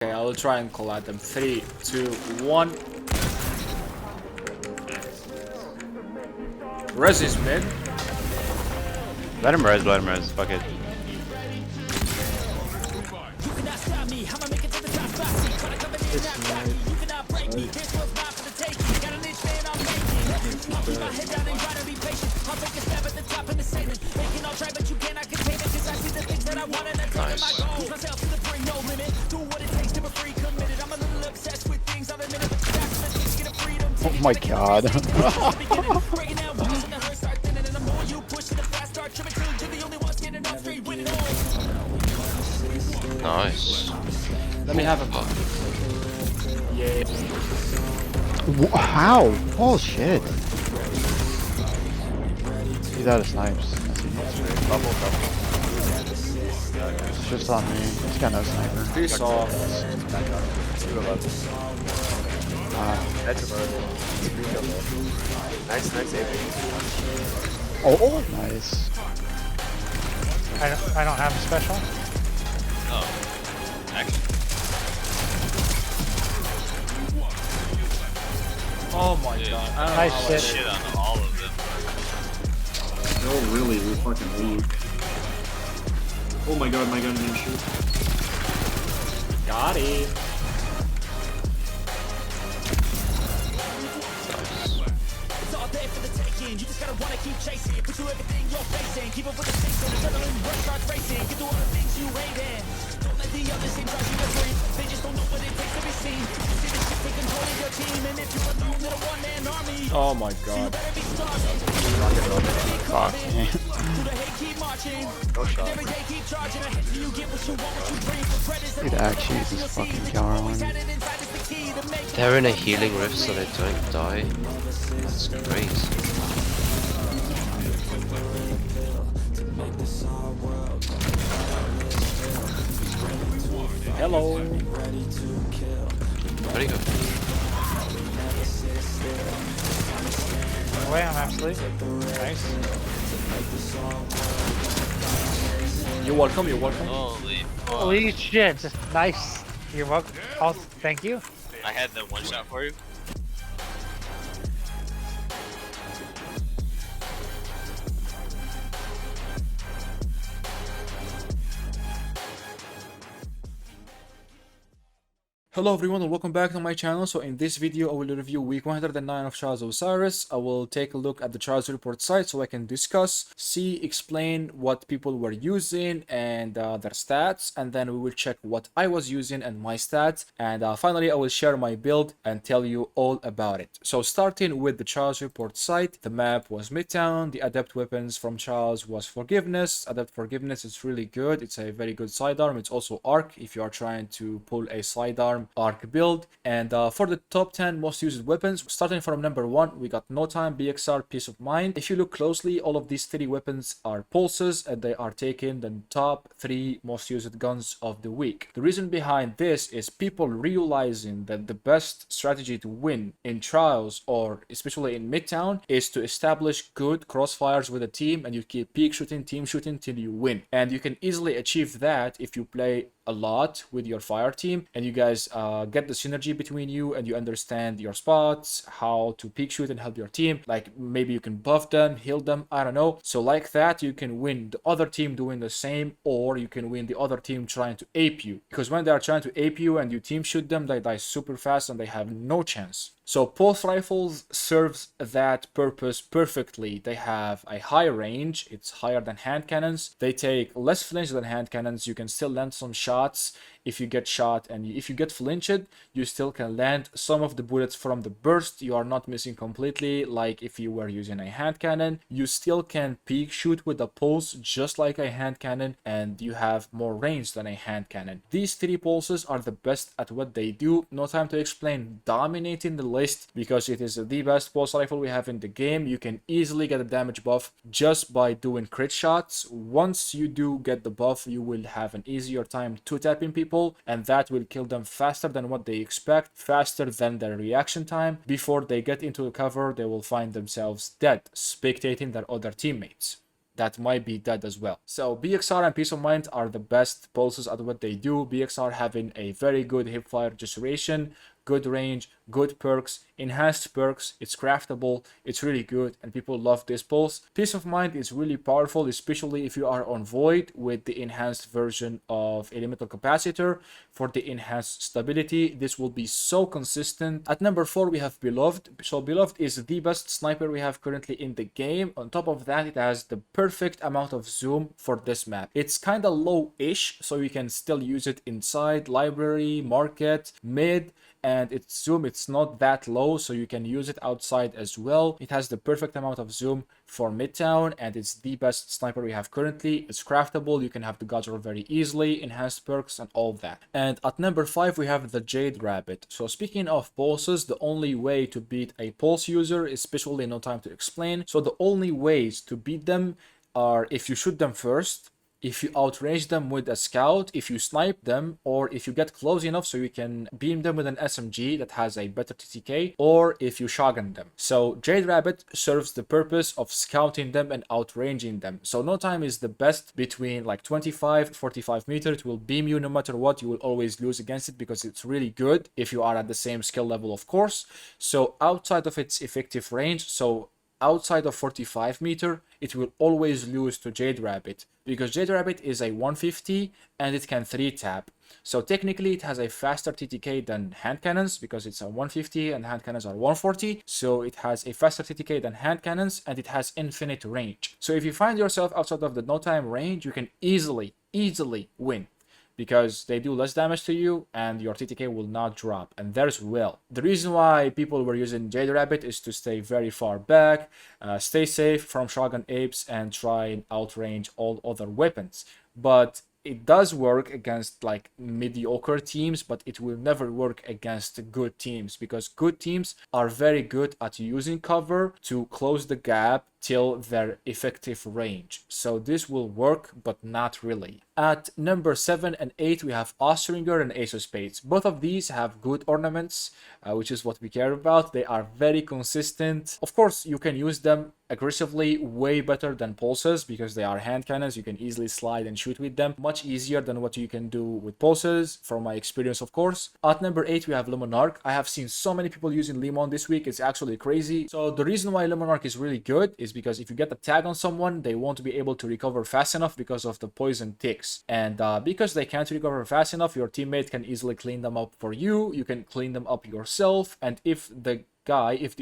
Okay, I will try and collide them. 3, 2, 1. Res is mid. Let him res, fuck it. Nice. Oh my god. Nice. Let me have him. Yeah. How? Bullshit. He's out of snipes. It's just on me. He's got no sniper. Too soft. That's a nice AP. Oh, nice. I don't have a special. Oh. Actually. Oh my Dude, god. I don't Nice know how I shit. did Shit it. on all of them. Oh really? We fucking weak. Oh my god, my gun didn't shoot. Got it. Oh my god. Fuck. No shot. Dude, actually, this fucking Jarl. They're in a healing rift so they don't die. That's great. Hello. Very good. Away, I'm absolute. Nice. You're welcome, you're welcome. Holy fuck. Holy shit. Nice. You're welcome. Oh, thank you. I had the one shot for you. Hello everyone and welcome back to my channel. So in this video I will review week 109 of Trials of Osiris. I will take a look at the Trials report site so I can discuss, see, explain what people were using and their stats, and then we will check what I was using and my stats, and finally I will share my build and tell you all about it. So starting with the Trials report site, the map was MidTown, the adept weapons from Trials was Forgiveness. Adept Forgiveness is really good, it's a very good sidearm. It's also arc if you are trying to pull a sidearm arc build. And for the top 10 most used weapons, starting from number 1, we got No Time, BXR, Peace of Mind. If you look closely, all of these 3 weapons are pulses and they are taking the top 3 most used guns of the week. The reason behind this is people realizing that the best strategy to win in trials, or especially in MidTown, is to establish good crossfires with a team and you keep peek shooting, team shooting till you win. And you can easily achieve that if you play a lot with your fire team and you guys get the synergy between you and you understand your spots, how to peek shoot and help your team. Like maybe you can buff them, heal them, I don't know. So like that you can win the other team doing the same, or you can win the other team trying to ape you, because when they are trying to ape you and you team shoot them, they die super fast and they have no chance. So pulse rifles serves that purpose perfectly. They have a high range, it's higher than hand cannons. They take less flinch than hand cannons. You can still land some shots if you get shot, and if you get flinched, you still can land some of the bullets from the burst. You are not missing completely like if you were using a hand cannon. You still can peek shoot with a pulse just like a hand cannon, and you have more range than a hand cannon. These 3 pulses are the best at what they do. No time to explain, dominating the list because it is the best pulse rifle we have in the game. You can easily get a damage buff just by doing crit shots. Once you do get the buff, you will have an easier time two-tapping people, and that will kill them faster than what they expect, faster than their reaction time. Before they get into the cover, they will find themselves dead, spectating their other teammates. that might be dead as well. So BXR and Peace of Mind are the best pulses at what they do. BXR having a very good hipfire registration, good range, good perks, enhanced perks, it's craftable, it's really good, and people love this pulse. Peace of Mind is really powerful, especially if you are on Void with the enhanced version of Elemental Capacitor for the enhanced stability. This will be so consistent. At number 4 we have Beloved. So Beloved is the best sniper we have currently in the game. On top of that, it has the perfect amount of zoom for this map. It's kind of low-ish, so you can still use it inside, library, market, mid, and its zoom, it's not that low, so you can use it outside as well. It has the perfect amount of zoom for MidTown, and it's the best sniper we have currently. It's craftable, you can have the Gudger very easily, enhanced perks and all that. And at number 5 we have the Jade Rabbit. So speaking of pulses, the only way to beat a pulse user, especially no time to explain, so the only ways to beat them are if you shoot them first, if you outrange them with a scout, if you snipe them, or if you get close enough so you can beam them with an SMG that has a better TTK, or if you shotgun them. So Jade Rabbit serves the purpose of scouting them and outranging them. So no time is the best between like 25-45 meters. It will beam you no matter what. You will always lose against it because it's really good if you are at the same skill level, of course. So outside of its effective range, so outside of 45 meter, it will always lose to Jade Rabbit because Jade Rabbit is a 150 and it can 3-tap. So technically it has a faster TTK than hand cannons because it's a 150 and hand cannons are 140. So it has a faster TTK than hand cannons and it has infinite range. So if you find yourself outside of the no time range, you can easily win, because they do less damage to you and your TTK will not drop, and there's will. The reason why people were using Jade Rabbit is to stay very far back, stay safe from shotgun apes, and try and outrange all other weapons. But it does work against like mediocre teams, but it will never work against good teams, because good teams are very good at using cover to close the gap till their effective range. So this will work, but not really. At number 7 and 8 we have Ostringer and Ace of Spades. Both of these have good ornaments, which is what we care about. They are very consistent. Of course you can use them aggressively way better than pulses because they are hand cannons. You can easily slide and shoot with them, much easier than what you can do with pulses, from my experience of course. At number 8 we have Lemonarch. I have seen so many people using Lemon this week, it's actually crazy. So the reason why Lemonarch is really good is because if you get a tag on someone, they won't be able to recover fast enough because of the poison ticks. And because they can't recover fast enough, your teammate can easily clean them up for you. You can clean them up yourself. And if the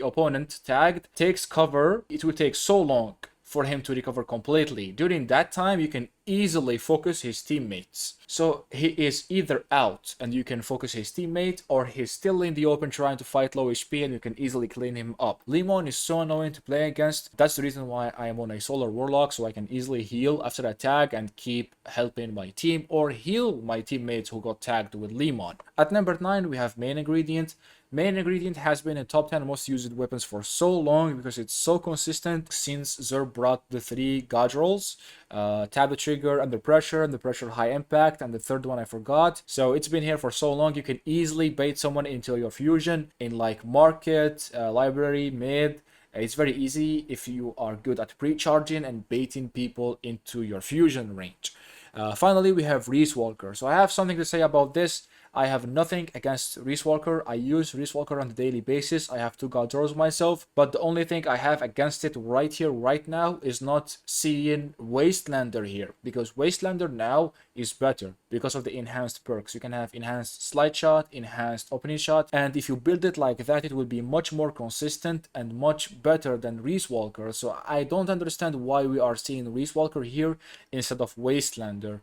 opponent tagged takes cover, it will take so long for him to recover completely. During that time, you can easily focus his teammates. So he is either out and you can focus his teammate, or he's still in the open trying to fight low HP and you can easily clean him up. Lemon is so annoying to play against. That's the reason why I am on a Solar Warlock, so I can easily heal after a tag and keep helping my team, or heal my teammates who got tagged with Lemon. At number 9 we have Main Ingredient. Main Ingredient has been in top 10 most used weapons for so long because it's so consistent since Zerb brought the 3 God rolls. Tab the trigger, under pressure high impact, and the third one I forgot. So it's been here for so long. You can easily bait someone into your fusion in like market, library, mid. It's very easy if you are good at pre-charging and baiting people into your fusion range. Finally, we have Reese Walker. So I have something to say about this. I have nothing against Reese Walker. I use Reese Walker on a daily basis. I have 2 God Drawers myself. But the only thing I have against it right here, right now, is not seeing Wastelander here. Because Wastelander now is better because of the enhanced perks. You can have enhanced slide shot, enhanced opening shot. And if you build it like that, it will be much more consistent and much better than Reese Walker. So I don't understand why we are seeing Reese Walker here instead of Wastelander.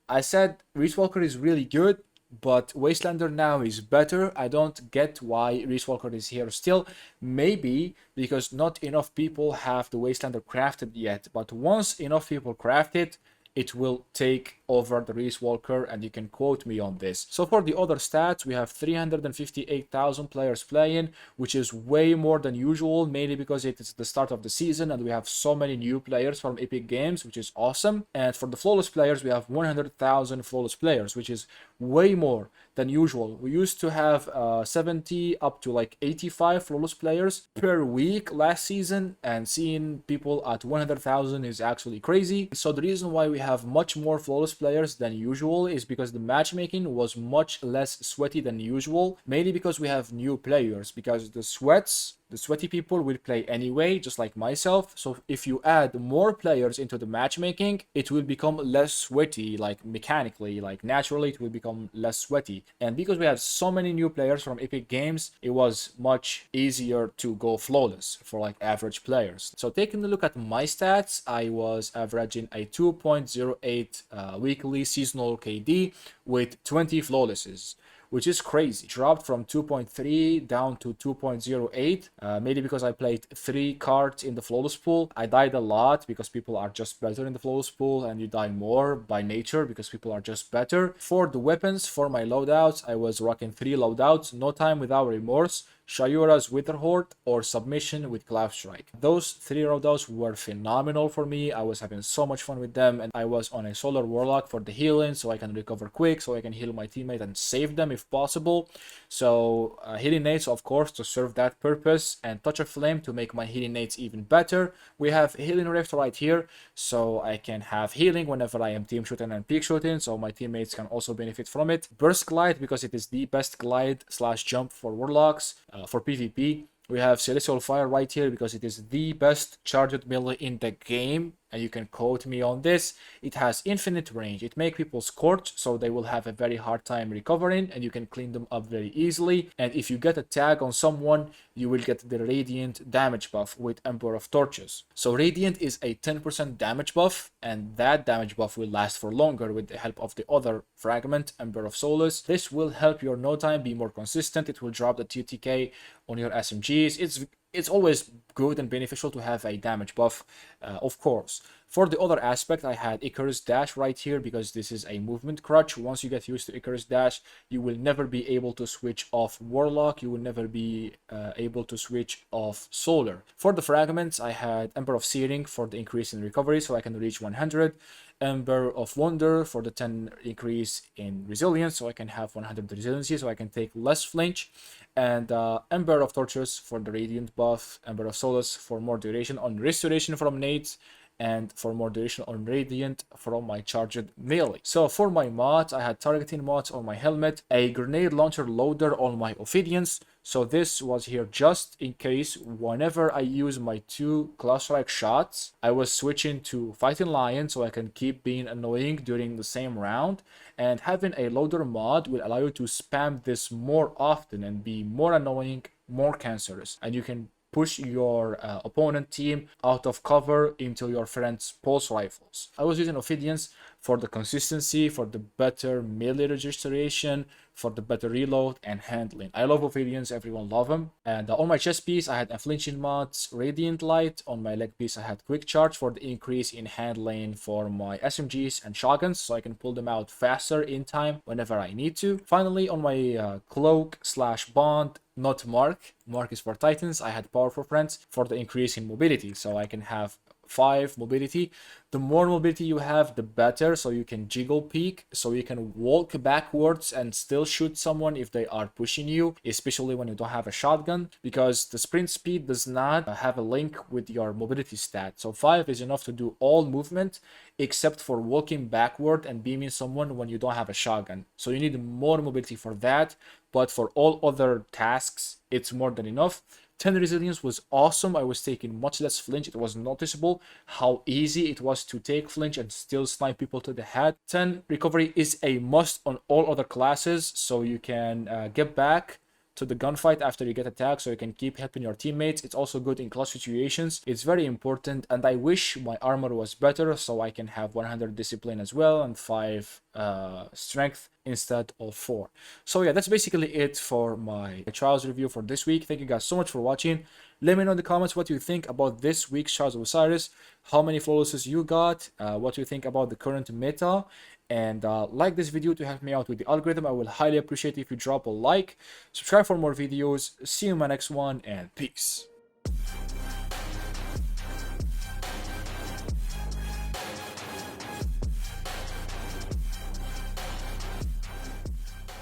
I said Reese Walker is really good, but Wastelander now is better. I don't get why Reese Walker is here still. Maybe because not enough people have the Wastelander crafted yet. But once enough people craft it, it will take over the Reese Walker, and you can quote me on this. So for the other stats, we have 358,000 players playing, which is way more than usual, mainly because it is the start of the season and we have so many new players from Epic Games, which is awesome. And for the flawless players, we have 100,000 flawless players, which is way more than usual. We used to have 70 up to like 85 flawless players per week last season, and seeing people at 100,000 is actually crazy. So the reason why we have much more flawless players than usual is because the matchmaking was much less sweaty than usual, mainly because we have new players, because the sweaty people will play anyway, just like myself. So if you add more players into the matchmaking, it will become less sweaty, like mechanically, like naturally it will become less sweaty. And because we have so many new players from Epic Games, it was much easier to go flawless for like average players. So taking a look at my stats, I was averaging a 2.08 weekly seasonal KD with 20 flawlesses, which is crazy. Dropped from 2.3 down to 2.08, mainly because I played 3 cards in the flawless pool. I died a lot because people are just better in the flawless pool, and you die more by nature because people are just better. For the weapons, for my loadouts, I was rocking 3 loadouts: No Time Without Remorse, Shayura's Witherhoard, or Submission with Cloud Strike. Those 3 loadouts were phenomenal for me. I was having so much fun with them, and I was on a Solar Warlock for the healing, so I can recover quick, so I can heal my teammate and save them if possible. So healing nades, of course, to serve that purpose, and Touch of Flame to make my healing nades even better. We have Healing Rift right here, so I can have healing whenever I am team shooting and peak shooting, so my teammates can also benefit from it. Burst Glide, because it is the best glide / jump for Warlocks. For PvP, we have Celestial Fire right here because it is the best charged melee in the game, and you can quote me on this. It has infinite range. It makes people scorch, so they will have a very hard time recovering, and you can clean them up very easily. And if you get a tag on someone, you will get the Radiant damage buff with Emperor of Torches. So Radiant is a 10% damage buff, and that damage buff will last for longer with the help of the other fragment, Emperor of Solace. This will help your no time be more consistent. It will drop the TTK on your SMGs. It's always good and beneficial to have a damage buff, of course. For the other aspect, I had Icarus Dash right here because this is a movement crutch. Once you get used to Icarus Dash, you will never be able to switch off Warlock. You will never be able to switch off Solar. For the fragments, I had Emperor of Searing for the increase in recovery, so I can reach 100. Ember of Wonder for the 10 increase in resilience, so I can have 100 resiliency, so I can take less flinch. And Ember of Torches for the Radiant buff, Ember of Solace for more duration on restoration from nades, and for more duration on Radiant from my charged melee. So for my mods, I had targeting mods on my helmet, a grenade launcher loader on my Ophidians. So this was here just in case whenever I use my 2 Cloud Strike shots, I was switching to Fighting Lion so I can keep being annoying during the same round. And having a loader mod will allow you to spam this more often and be more annoying, more cancerous. And you can push your opponent team out of cover into your friend's pulse rifles. I was using Ophidians for the consistency, for the better melee registration, for the better reload and handling. I love Ophidians, everyone love them. And on my chest piece, I had Unflinching mods, Radiant Light. On my leg piece, I had Quick Charge for the increase in handling for my SMGs and shotguns, so I can pull them out faster in time whenever I need to. Finally, on my cloak / bond, not Mark. Mark is for Titans. I had Power for Friends for the increase in mobility, so I can have 5 mobility. The more mobility you have, the better, so you can jiggle peek, so you can walk backwards and still shoot someone if they are pushing you, especially when you don't have a shotgun, because the sprint speed does not have a link with your mobility stat. So 5 is enough to do all movement except for walking backward and beaming someone when you don't have a shotgun. So you need more mobility for that, but for all other tasks, it's more than enough. 10 resilience was awesome. I was taking much less flinch. It was noticeable how easy it was to take flinch and still snipe people to the head. 10 recovery is a must on all other classes, so you can get back to the gunfight after you get attacked, so you can keep helping your teammates. It's also good in clutch situations. It's very important, and I wish my armor was better so I can have 100 discipline as well and 5 strength instead of 4. So yeah, that's basically it for my trials review for this week. Thank you guys so much for watching. Let me know in the comments what you think about this week's Trials of Osiris, how many flawlesses you got, what you think about the current meta, and like this video to help me out with the algorithm. I will highly appreciate if you drop a like, subscribe for more videos. See you in my next one, and peace.